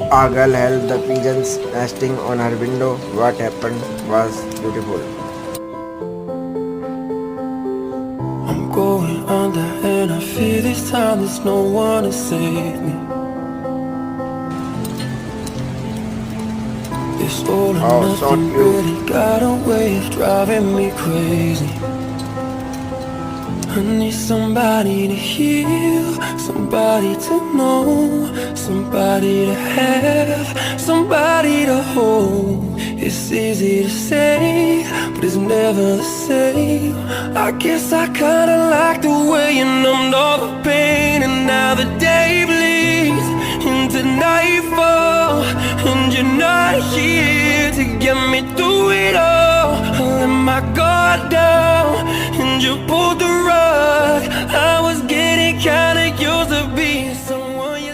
A girl held the pigeons nesting on her window. What happened was beautiful. I'm going under and I fear this time there's no one to save me. This all or Oh, so nothing cute. really got a way of driving me crazy. I need somebody to heal, somebody to know, somebody to have, somebody to hold. It's easy to say, but it's never the same. I guess I kinda like the way you numbed all the pain. And now the day bleeds into nightfall, and you're not here to get me through it all. I let my guard down and you pulled the rug. I was